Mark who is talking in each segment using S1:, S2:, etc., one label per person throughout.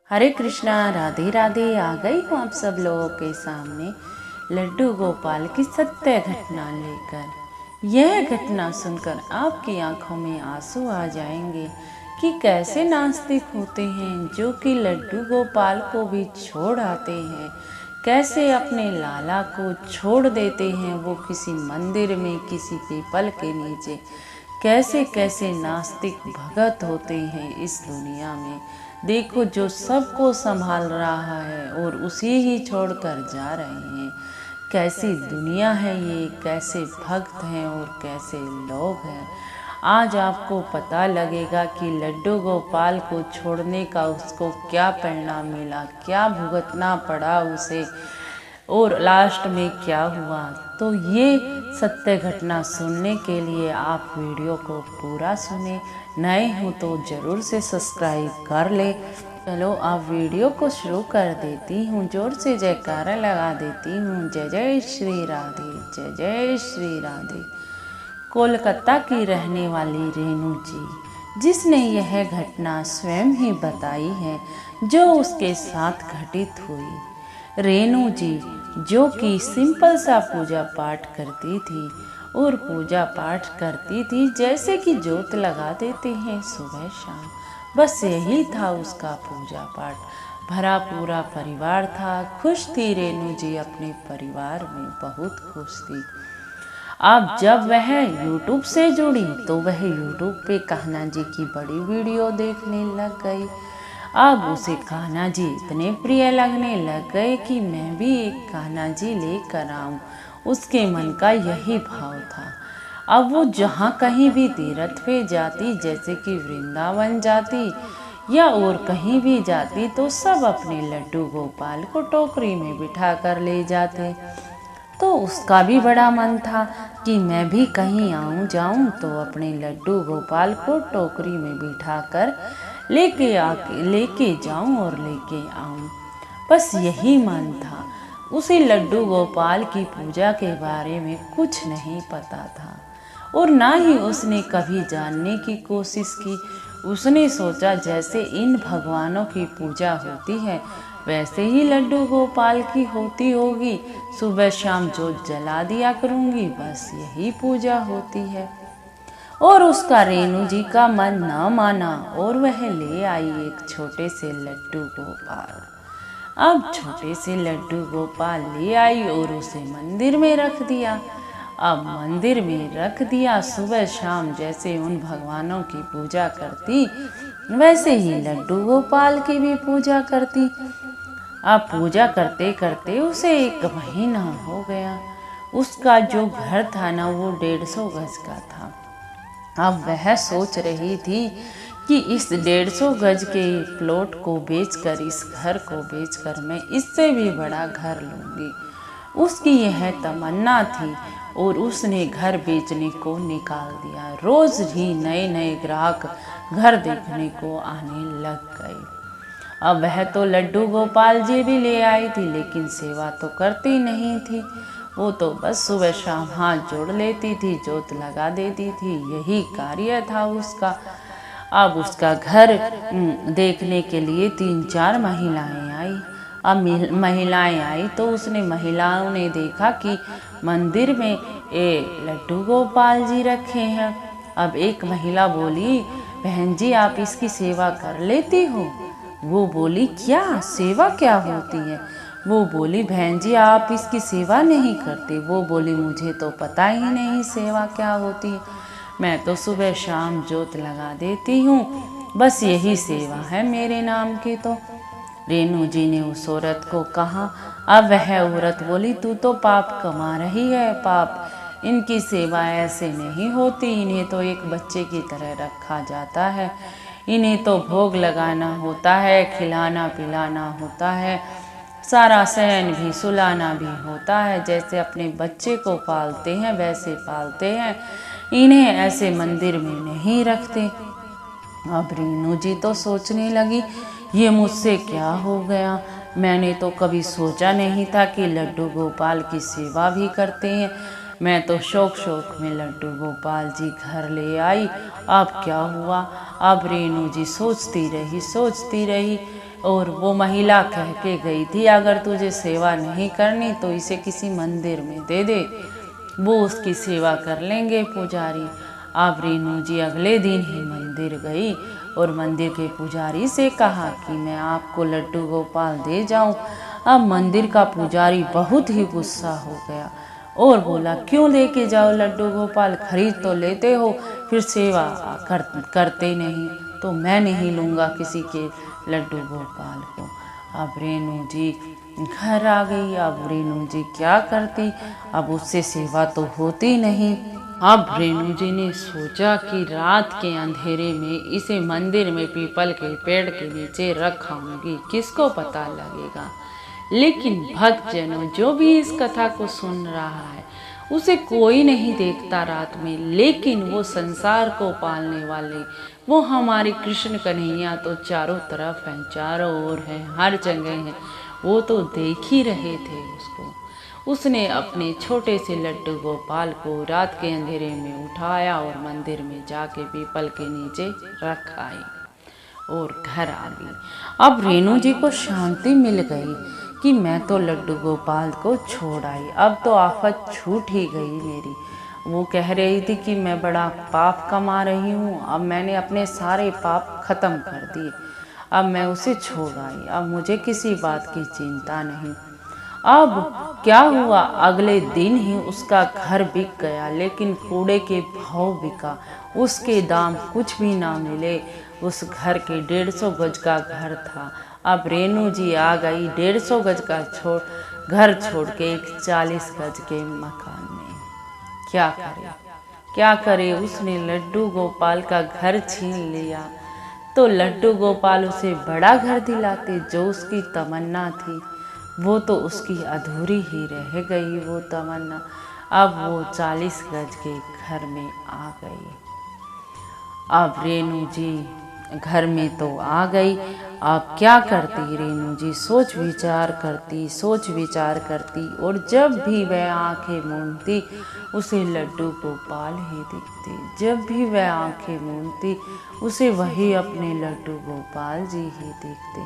S1: हरे कृष्णा, राधे राधे। आ गई हूँ आप सब लोगों के सामने लड्डू गोपाल की सत्य घटना लेकर। यह घटना सुनकर आपकी आंखों में आंसू आ जाएंगे कि कैसे नास्तिक होते हैं जो कि लड्डू गोपाल को भी छोड़ आते हैं, कैसे अपने लाला को छोड़ देते हैं वो किसी मंदिर में, किसी पीपल के नीचे। कैसे कैसे नास्तिक भगत होते हैं इस दुनिया में। देखो, जो सबको संभाल रहा है और उसी ही छोड़कर जा रहे हैं। कैसी दुनिया है ये, कैसे भक्त हैं और कैसे लोग हैं। आज आपको पता लगेगा कि लड्डू गोपाल को छोड़ने का उसको क्या परिणाम मिला, क्या भुगतना पड़ा उसे और लास्ट में क्या हुआ। तो ये सत्य घटना सुनने के लिए आप वीडियो को पूरा सुने। नए हो तो ज़रूर से सब्सक्राइब कर ले। चलो आप वीडियो को शुरू कर देती हूँ। जोर से जयकारा लगा देती हूँ। जय जय श्री राधे, जय जय श्री राधे। कोलकाता की रहने वाली रेणु जी, जिसने यह घटना स्वयं ही बताई है जो उसके साथ घटित हुई। रेणु जी जो कि सिंपल सा पूजा पाठ करती थी और पूजा पाठ करती थी जैसे कि जोत लगा देते हैं सुबह शाम, बस यही था उसका पूजा पाठ। भरा पूरा परिवार था। खुश थी रेणु जी, अपने परिवार में बहुत खुश थी। अब जब वह YouTube से जुड़ी तो वह YouTube पे कान्हा जी की बड़ी वीडियो देखने लग गई। अब उसे कान्हा जी इतने प्रिय लगने लग गए कि मैं भी एक कान्हा जी लेकर आऊं। उसके मन का यही भाव था। अब वो जहाँ कहीं भी तीर्थ पे जाती, जैसे कि वृंदावन जाती या और कहीं भी जाती, तो सब अपने लड्डू गोपाल को टोकरी में बिठा कर ले जाते। तो उसका भी बड़ा मन था कि मैं भी कहीं आऊं जाऊं तो अपने लड्डू गोपाल को टोकरी में बिठा कर लेके जाऊं और लेके आऊं। बस यही मन था। उसे लड्डू गोपाल की पूजा के बारे में कुछ नहीं पता था और ना ही उसने कभी जानने की कोशिश की। उसने सोचा जैसे इन भगवानों की पूजा होती है वैसे ही लड्डू गोपाल की होती होगी। सुबह शाम जोत जला दिया करूंगी, बस यही पूजा होती है। और उसका रेणु जी का मन न माना और वह ले आई एक छोटे से लड्डू गोपाल। अब छोटे से लड्डू गोपाल ले आई और उसे मंदिर में रख दिया। अब मंदिर में रख दिया, सुबह शाम जैसे उन भगवानों की पूजा करती वैसे ही लड्डू गोपाल की भी पूजा करती। अब पूजा करते करते उसे 1 महीना हो गया। उसका जो घर था ना वो 150 गज का था। अब वह सोच रही थी कि इस 150 गज के प्लॉट को बेचकर, इस घर को बेचकर मैं इससे भी बड़ा घर लूँगी। उसकी यह तमन्ना थी और उसने घर बेचने को निकाल दिया। रोज़ ही नए नए ग्राहक घर देखने को आने लग गए। अब वह तो लड्डू गोपाल जी भी ले आई थी लेकिन सेवा तो करती नहीं थी। वो तो बस सुबह शाम हाथ जोड़ लेती थी, जोत लगा देती थी, यही कार्य था उसका। अब उसका घर देखने के लिए 3-4 महिलाएं आई। अब महिलाएं आई तो उसने महिलाओं ने देखा कि मंदिर में लड्डू गोपाल जी रखे हैं। अब एक महिला बोली, बहन जी आप इसकी सेवा कर लेती हो? वो बोली, क्या सेवा क्या होती है? वो बोली, बहन जी आप इसकी सेवा नहीं करते? वो बोली, मुझे तो पता ही नहीं सेवा क्या होती है। मैं तो सुबह शाम जोत लगा देती हूँ, बस यही सेवा है मेरे नाम की। तो रेणु जी ने उस औरत को कहा। अब वह औरत बोली, तू तो पाप कमा रही है, पाप। इनकी सेवा ऐसे नहीं होती, इन्हें तो एक बच्चे की तरह रखा जाता है। इन्हें तो भोग लगाना होता है, खिलाना पिलाना होता है, सारा सहन भी सुलाना भी होता है। जैसे अपने बच्चे को पालते हैं वैसे पालते हैं, इन्हें ऐसे मंदिर में नहीं रखते। अब रेणु जी तो सोचने लगी, ये मुझसे क्या हो गया? मैंने तो कभी सोचा नहीं था कि लड्डू गोपाल की सेवा भी करते हैं। मैं तो शौक शौक में लड्डू गोपाल जी घर ले आई। अब क्या हुआ? अब रेणु जी सोचती रही और वो महिला कह के गई थी, अगर तुझे सेवा नहीं करनी तो इसे किसी मंदिर में दे दे, वो उसकी सेवा कर लेंगे पुजारी। अब रेणु जी अगले दिन ही मंदिर गई और मंदिर के पुजारी से कहा कि मैं आपको लड्डू गोपाल दे जाऊं। अब मंदिर का पुजारी बहुत ही गुस्सा हो गया और बोला, क्यों लेके जाओ लड्डू गोपाल, खरीद तो लेते हो फिर सेवा करते नहीं, तो मैं नहीं लूँगा किसी के लड्डू गोपाल को। अब रेणु जी घर आ गई। अब रेणु जी क्या करती, अब उससे सेवा तो होती नहीं। अब रेणु जी ने सोचा कि रात के अंधेरे में इसे मंदिर में पीपल के पेड़ के नीचे रखाऊंगी, किसको पता लगेगा। लेकिन भक्तजनों, जो भी इस कथा को सुन रहा है उसे कोई नहीं देखता रात में, लेकिन वो संसार को पालने वाले, वो हमारे कृष्ण कन्हैया तो चारों तरफ हैं, चारों ओर हैं, हर जगह हैं, वो तो देख ही रहे थे उसको। उसने अपने छोटे से लड्डू गोपाल को रात के अंधेरे में उठाया और मंदिर में जाके पीपल के नीचे रख आई और घर आ गई। अब रेणु जी को शांति मिल गई कि मैं तो लड्डू गोपाल को छोड़ आई, अब तो आफत छूट ही गई मेरी। वो कह रही थी कि मैं बड़ा पाप कमा रही हूँ, अब मैंने अपने सारे पाप खत्म कर दिए, अब मैं उसे छोड़ आई, अब मुझे किसी बात की चिंता नहीं। अब क्या हुआ, अगले दिन ही उसका घर बिक गया, लेकिन कूड़े के भाव बिका, उसके दाम कुछ भी ना मिले। उस घर के 150 गज का घर था। अब रेणु जी आ गई 150 गज का घर छोड़ के एक 40 गज के मकान में। क्या करे, उसने लड्डू गोपाल का घर छीन लिया, तो लड्डू गोपाल उसे बड़ा घर दिलाते, जो उसकी तमन्ना थी वो तो उसकी अधूरी ही रह गई वो तमन्ना। अब वो 40 गज के घर में आ गई। अब रेणु जी घर में तो आ गई, अब क्या करती रेणु जी, सोच विचार करती और जब भी वह आंखें मूंदती उसे लड्डू गोपाल ही दिखते, जब भी वह आंखें मूंदती उसे वही अपने लड्डू गोपाल जी ही दिखते।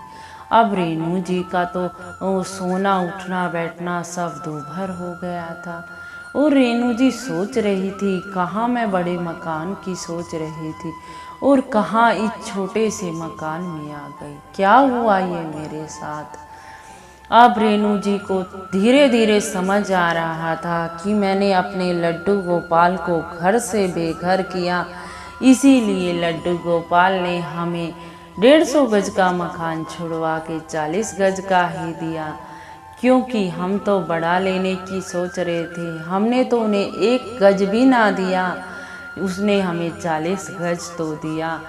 S1: अब रेणु जी का तो सोना उठना बैठना सब दूभर हो गया था और रेणु जी सोच रही थी, कहाँ मैं बड़े मकान की सोच रही थी और कहाँ इस छोटे से मकान में आ गई, क्या हुआ ये मेरे साथ। अब रेणु जी को धीरे धीरे समझ आ रहा था कि मैंने अपने लड्डू गोपाल को घर से बेघर किया, इसीलिए लड्डू गोपाल ने हमें 150 गज का मकान छुड़वा के 40 गज का ही दिया, क्योंकि हम तो बड़ा लेने की सोच रहे थे। हमने तो उन्हें 1 गज भी ना दिया, उसने हमें 40 गज तो दिया।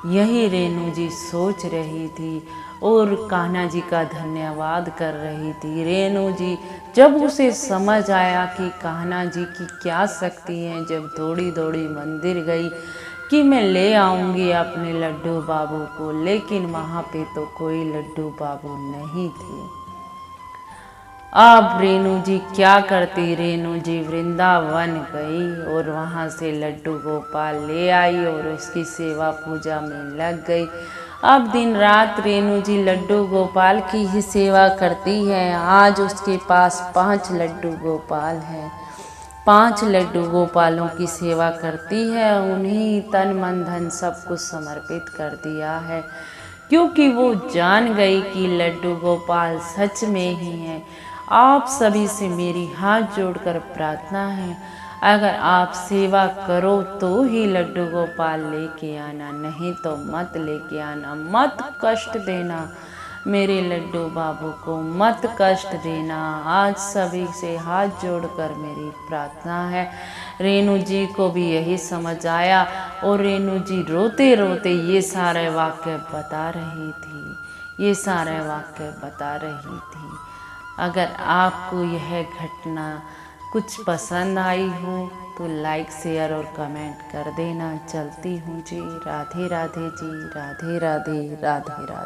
S1: यही रेणु जी सोच रही थी और कान्हा जी का धन्यवाद कर रही थी। रेणु जी जब उसे समझ आया कि कान्हा जी की क्या शक्ति है, जब दौड़ी दौड़ी मंदिर गई कि मैं ले आऊंगी अपने लड्डू बाबू को, लेकिन वहाँ पे तो कोई लड्डू बाबू नहीं थे। अब रेणु जी क्या करती, रेणु जी वृंदावन गई और वहाँ से लड्डू गोपाल ले आई और उसकी सेवा पूजा में लग गई। अब दिन रात रेणु जी लड्डू गोपाल की ही सेवा करती है। आज उसके पास 5 लड्डू गोपाल हैं, 5 लड्डू गोपालों की सेवा करती है, उन्हीं तन मन धन सब कुछ समर्पित कर दिया है, क्योंकि वो जान गई कि लड्डू गोपाल सच में ही है। आप सभी से मेरी हाथ जोड़कर प्रार्थना है, अगर आप सेवा करो तो ही लड्डू गोपाल लेके आना, नहीं तो मत लेके आना, मत कष्ट देना मेरे लड्डू बाबू को, मत कष्ट देना। आज सभी से हाथ जोड़कर मेरी प्रार्थना है। रेणु जी को भी यही समझ आया और रेणु जी रोते रोते ये सारे वाक्य बता रही थी। अगर आपको यह घटना कुछ पसंद आई हो तो लाइक शेयर और कमेंट कर देना। चलती हूँ जी, राधे राधे जी, राधे राधे, राधे राधे।